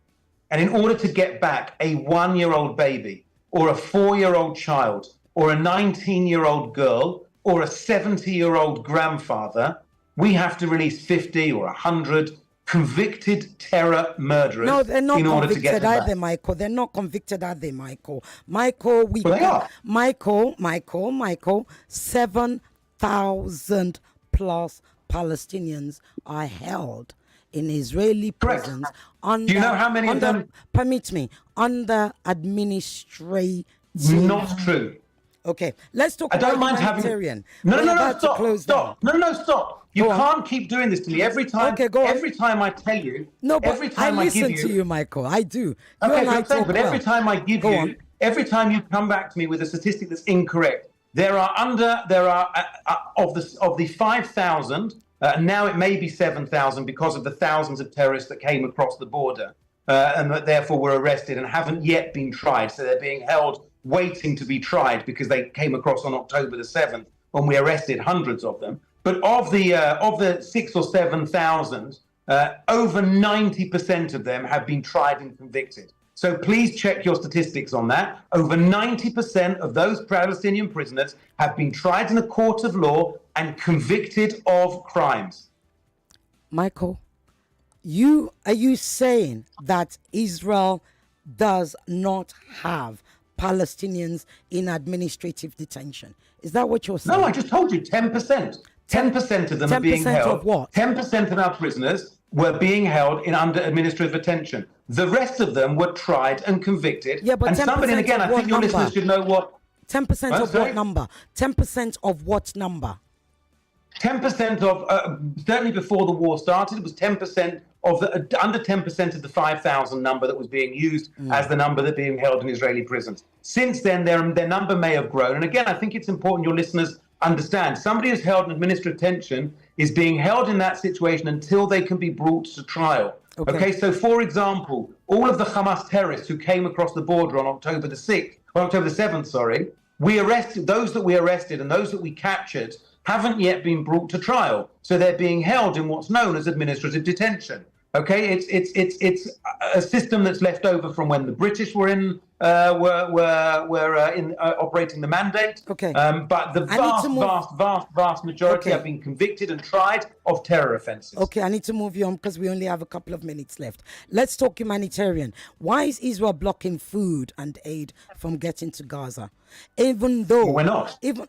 And in order to get back a 1-year-old baby, or a 4-year-old child, or a 19-year-old girl, or a 70-year-old grandfather, we have to release 50 or 100 convicted terror murderers. No, they're not in order to get convicted them either, back. Michael. They're not convicted either, Michael. Michael, They are. Michael, 7,000 plus Palestinians are held in Israeli prisons. Under, do you know how many of them? Permit me, under administrative. Not true. Okay, let's talk I don't about mind humanitarian. having. Stop. Down. You can't keep doing this to me every time. Okay, go on. Every time I tell you. No, but every time I give listen you, to you, Michael. I do. Okay, but every time I give you, every time you come back to me with a statistic that's incorrect, there are of the 5,000. Now it may be 7,000 because of the thousands of terrorists that came across the border and that therefore were arrested and haven't yet been tried. So they're being held waiting to be tried because they came across on October the 7th when we arrested hundreds of them. But of the 6,000 or 7,000, over 90% of them have been tried and convicted. So please check your statistics on that. Over 90% of those Palestinian prisoners have been tried in a court of law and convicted of crimes. Michael, are you saying that Israel does not have Palestinians in administrative detention? Is that what you're saying? No, I just told you 10%. 10% of them are being held. 10% of what? 10% of our prisoners were being held under administrative detention. The rest of them were tried and convicted. Yeah, but and 10% somebody, and again, of I think what your number? listeners should know what. 10% of sorry? what number? 10% of what number? 10% of, certainly before the war started, it was 10% of the, under 10% of the 5,000 number that was being used as the number that being held in Israeli prisons. Since then, their number may have grown. And again, I think it's important your listeners understand, somebody who's held in administrative detention is being held in that situation until they can be brought to trial. Okay, so for example, all of the Hamas terrorists who came across the border on October the 7th, we arrested those that we arrested and those that we captured haven't yet been brought to trial. So they're being held in what's known as administrative detention. Okay, it's a system that's left over from when the British were in operating the mandate. Okay, but the vast majority have been convicted and tried of terror offences. Okay, I need to move you on because we only have a couple of minutes left. Let's talk humanitarian. Why is Israel blocking food and aid from getting to Gaza, even though we're not? Even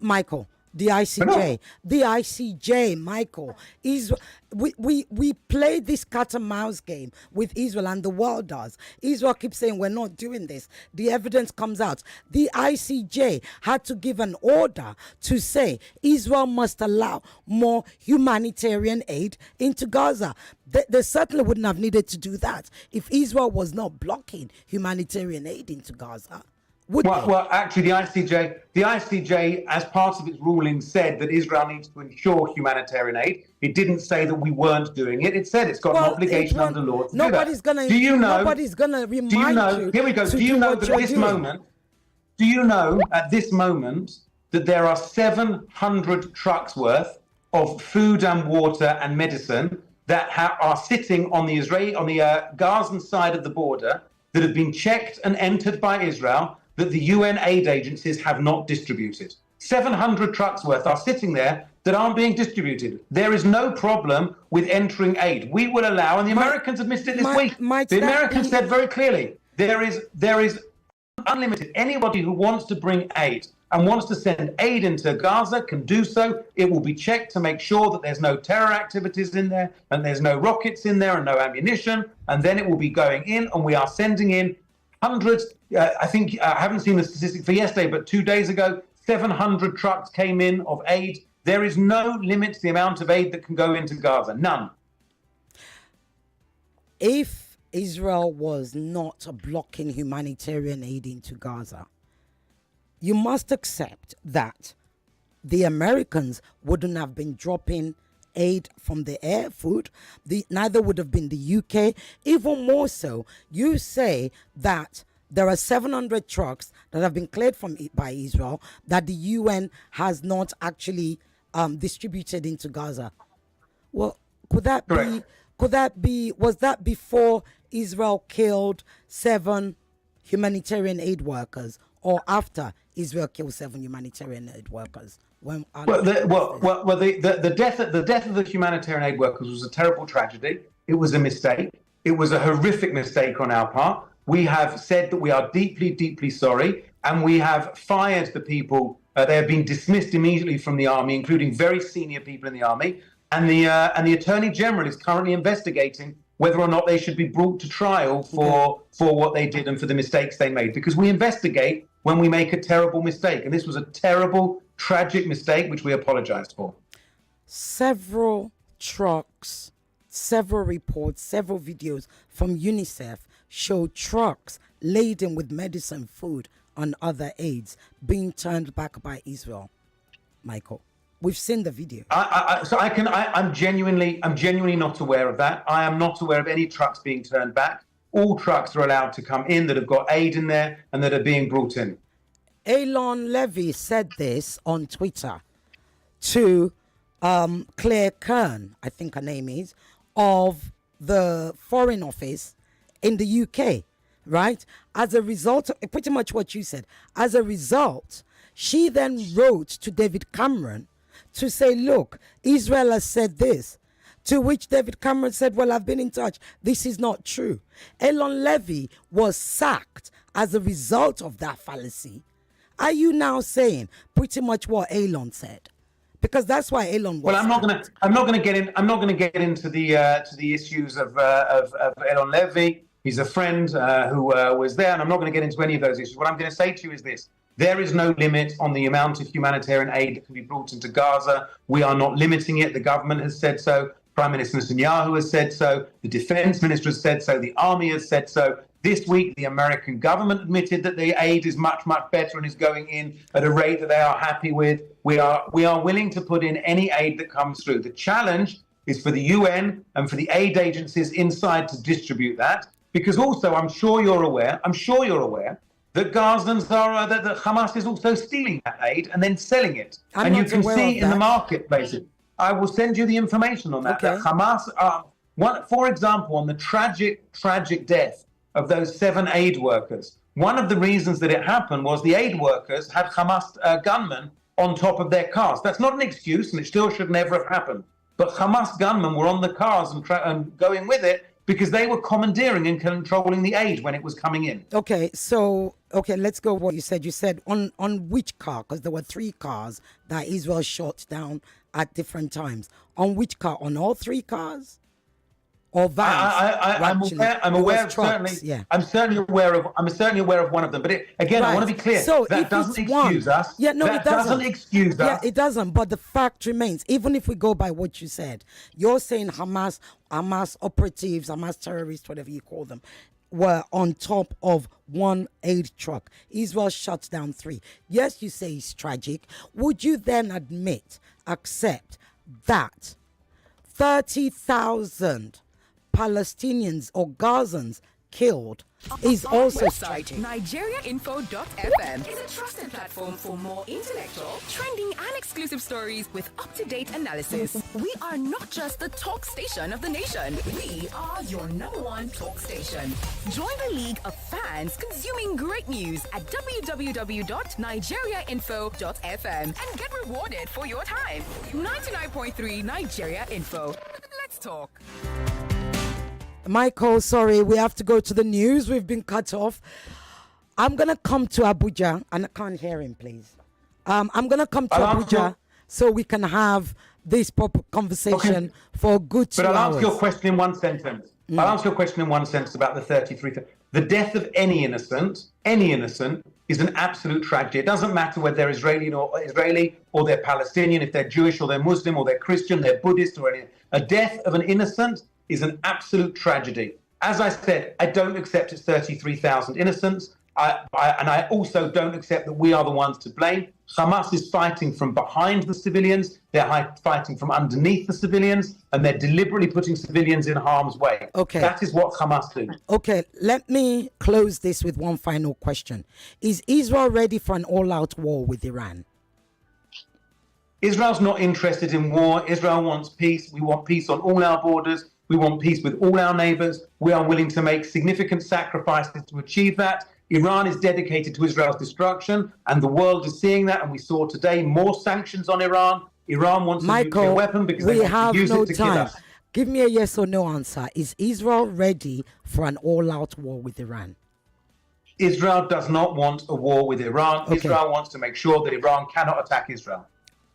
Michael. The ICJ, Michael, we play this cat and mouse game with Israel, and the world does. Israel keeps saying we're not doing this. The evidence comes out. The ICJ had to give an order to say Israel must allow more humanitarian aid into Gaza. They certainly wouldn't have needed to do that if Israel was not blocking humanitarian aid into Gaza. Well, actually, the ICJ, as part of its ruling, said that Israel needs to ensure humanitarian aid. It didn't say that we weren't doing it. It said it's got an obligation under law to do that. Nobody's going to remind you. Here we go. Do you know that at this moment, Do you know at this moment that there are 700 trucks worth of food and water and medicine that are sitting on the Gazan side of the border that have been checked and entered by Israel that the UN aid agencies have not distributed? 700 trucks worth are sitting there that aren't being distributed. There is no problem with entering aid. We will allow, and the Americans admitted it this week. The Americans said very clearly, there is unlimited. Anybody who wants to bring aid and wants to send aid into Gaza can do so. It will be checked to make sure that there's no terror activities in there and there's no rockets in there and no ammunition. And then it will be going in, and we are sending in hundreds. I think I haven't seen the statistic for yesterday, but 2 days ago, 700 trucks came in of aid. There is no limit to the amount of aid that can go into Gaza. None. If Israel was not blocking humanitarian aid into Gaza, you must accept that the Americans wouldn't have been dropping aid from the air, food. Neither would have been the UK. Even more so, you say that there are 700 trucks that have been cleared by Israel that the UN has not actually distributed into Gaza. Well, was that before Israel killed 7 humanitarian aid workers, or after Israel killed 7 humanitarian aid workers? The death of the humanitarian aid workers was a terrible tragedy. It was a mistake. It was a horrific mistake on our part. We have said that we are deeply, deeply sorry, and we have fired the people. They have been dismissed immediately from the army, including very senior people in the army. And the Attorney General is currently investigating whether or not they should be brought to trial for what they did and for the mistakes they made. Because we investigate when we make a terrible mistake. And this was a terrible, tragic mistake, which we apologized for. Several trucks, several reports, several videos from UNICEF show trucks laden with medicine, food, and other aids being turned back by Israel. Michael, we've seen the video. I'm genuinely not aware of that. I am not aware of any trucks being turned back. All trucks are allowed to come in that have got aid in there and that are being brought in. Elon Levy said this on Twitter to Claire Kern, I think her name is, of the Foreign Office in the UK, right? As a result, pretty much what you said. As a result, she then wrote to David Cameron to say, look, Israel has said this. To which David Cameron said, well, I've been in touch. This is not true. Elon Levy was sacked as a result of that fallacy. Are you now saying pretty much what Elon said? Because that's why Elon was. Well, I'm not going to get into the issues of Elon Levy. He's a friend who was there, and I'm not going to get into any of those issues. What I'm going to say to you is this. There is no limit on the amount of humanitarian aid that can be brought into Gaza. We are not limiting it. The government has said so. Prime Minister Netanyahu has said so. The defense minister has said so. The army has said so. This week, the American government admitted that the aid is much, much better and is going in at a rate that they are happy with. We are willing to put in any aid that comes through. The challenge is for the UN and for the aid agencies inside to distribute that. Because also, I'm sure you're aware that Gazans are, that Hamas is also stealing that aid and then selling it. And you can see in the marketplace. I will send you the information on that. Okay. That Hamas, for example, on the tragic death of those 7 aid workers, one of the reasons that it happened was the aid workers had Hamas gunmen on top of their cars. That's not an excuse, and it still should never have happened. But Hamas gunmen were on the cars and going with it because they were commandeering and controlling the aid when it was coming in. Okay, let's go what you said. You said on which car? Because there were 3 cars that Israel shot down at different times. On which car? On all 3 cars? Or vans? I'm aware of trucks, certainly. Yeah. I'm certainly aware of one of them. But again, right. I want to be clear. So that doesn't excuse us. Yeah, no, it doesn't excuse us. Yeah, it doesn't. But the fact remains, even if we go by what you said, you're saying Hamas operatives, Hamas terrorists, whatever you call them, were on top of 1 aid truck. Israel shuts down 3. Yes, you say it's tragic. Would you then accept that 30,000 Palestinians or Gazans killed is Our also website, striking. NigeriaInfo.fm, is a trusted platform for more intellectual, trending, and exclusive stories with up-to-date analysis. We are not just the talk station of the nation. We are your #1 talk station. Join the league of fans consuming great news at www.nigeriainfo.fm and get rewarded for your time. 99.3 Nigeria Info. Let's talk. Michael, sorry, we have to go to the news. We've been cut off. I'm going to come to Abuja, and I can't hear him, please. I'm going to come to Abuja so we can have this proper conversation for a good 2 hours. But I'll answer your question in one sentence. I'll answer your question in one sentence about the 33. The death of any innocent, is an absolute tragedy. It doesn't matter whether they're Israeli or they're Palestinian, if they're Jewish or they're Muslim or they're Christian, they're Buddhist or anything. A death of an innocent is an absolute tragedy. As I said, I don't accept it's 33,000 innocents. And I also don't accept that we are the ones to blame. Hamas is fighting from behind the civilians. They're fighting from underneath the civilians, and they're deliberately putting civilians in harm's way. Okay. That is what Hamas do. Okay, let me close this with one final question. Is Israel ready for an all-out war with Iran? Israel's not interested in war. Israel wants peace. We want peace on all our borders. We want peace with all our neighbors. We are willing to make significant sacrifices to achieve that. Iran is dedicated to Israel's destruction, and the world is seeing that. And we saw today more sanctions on Iran. Iran wants a nuclear weapon because they want to use it to kill us. Give me a yes or no answer. Is Israel ready for an all-out war with Iran? Israel does not want a war with Iran. Okay. Israel wants to make sure that Iran cannot attack Israel.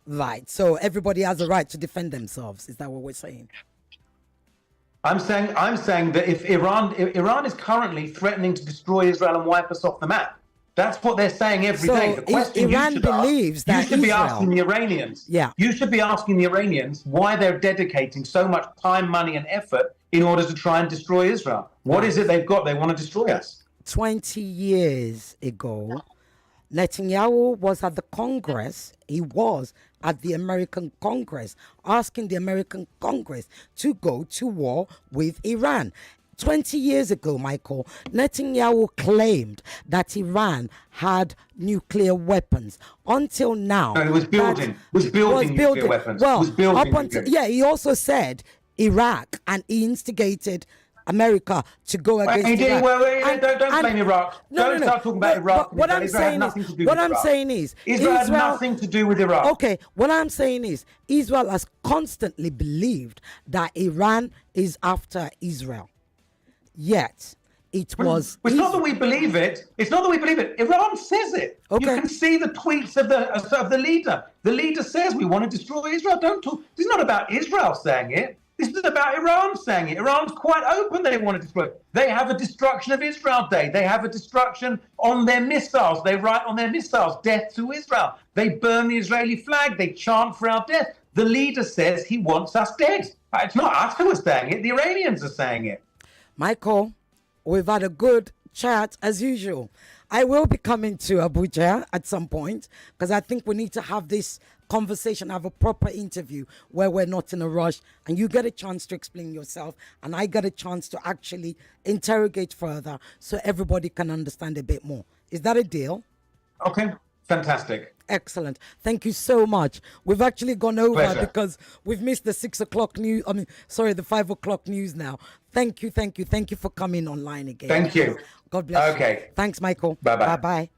Right. So everybody has a right to defend themselves. Is that what we're saying? I'm saying that if Iran is currently threatening to destroy Israel and wipe us off the map. That's what they're saying every day. The question Iran believes that you should be asking the Iranians. Yeah. You should be asking the Iranians why they're dedicating so much time, money, and effort in order to try and destroy Israel. What is it they've got? They want to destroy us. 20 years ago, Netanyahu was at the Congress. He was at the American Congress, asking the American Congress to go to war with Iran. 20 years ago, Michael, Netanyahu claimed that Iran had nuclear weapons. Until now, no, it was building nuclear weapons. Well, nuclear. He also said Iraq, and he instigated America to go against Iraq. Don't blame Iraq. Don't start talking about Iraq. What I'm saying is, Israel has nothing to do with Iraq. Okay, what I'm saying is, Israel has constantly believed that Iran is after Israel. Yet, it was... It's not that we believe it. Iran says it. Okay. You can see the tweets of the leader. The leader says we want to destroy Israel. Don't talk. This is not about Israel saying it. This is about Iran saying it. Iran's quite open they want to destroy it. They have a destruction of Israel day. They have a destruction on their missiles. They write on their missiles, death to Israel. They burn the Israeli flag. They chant for our death. The leader says he wants us dead. It's not us who are saying it. The Iranians are saying it. Michael, we've had a good chat as usual. I will be coming to Abuja at some point because I think we need to have this conversation, have a proper interview where we're not in a rush and you get a chance to explain yourself and I get a chance to actually interrogate further so everybody can understand a bit more. Is that a deal? Okay, fantastic. Excellent. Thank you so much. We've actually gone over Pleasure. because we've missed the 6 o'clock news. The 5 o'clock news now. Thank you for coming online again. Thank you. God bless you. Okay. Thanks, Michael. Bye-bye. Bye-bye.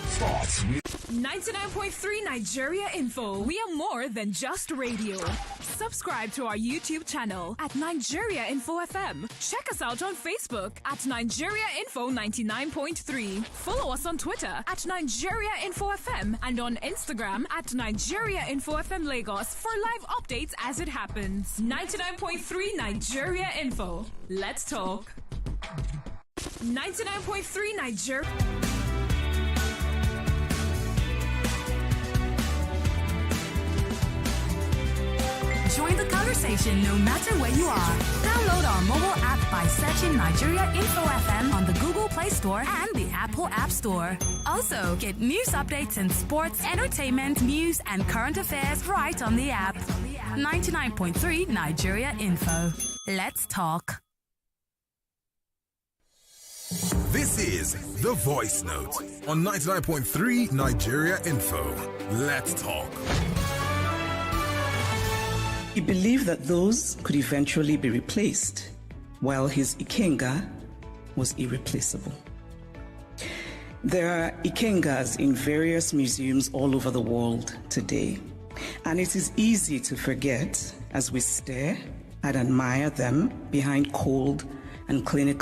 Starts with 99.3 Nigeria Info. We are more than just radio. Subscribe to our YouTube channel at Nigeria Info FM. Check us out on Facebook at Nigeria Info 99.3. Follow us on Twitter at Nigeria Info FM and on Instagram at Nigeria Info FM Lagos for live updates as it happens. 99.3 Nigeria Info. Let's talk. 99.3 Nigeria. Join the conversation no matter where you are. Download our mobile app by searching Nigeria Info FM on the Google Play Store and the Apple Apple App Store. Also, get news updates in sports, entertainment, news, and current affairs right on the app. 99.3 Nigeria Info. Let's talk. This is The Voice Note on 99.3 Nigeria Info. Let's talk. He believed that those could eventually be replaced, while his Ikenga was irreplaceable. There are Ikengas in various museums all over the world today, and it is easy to forget as we stare and admire them behind cold and clinical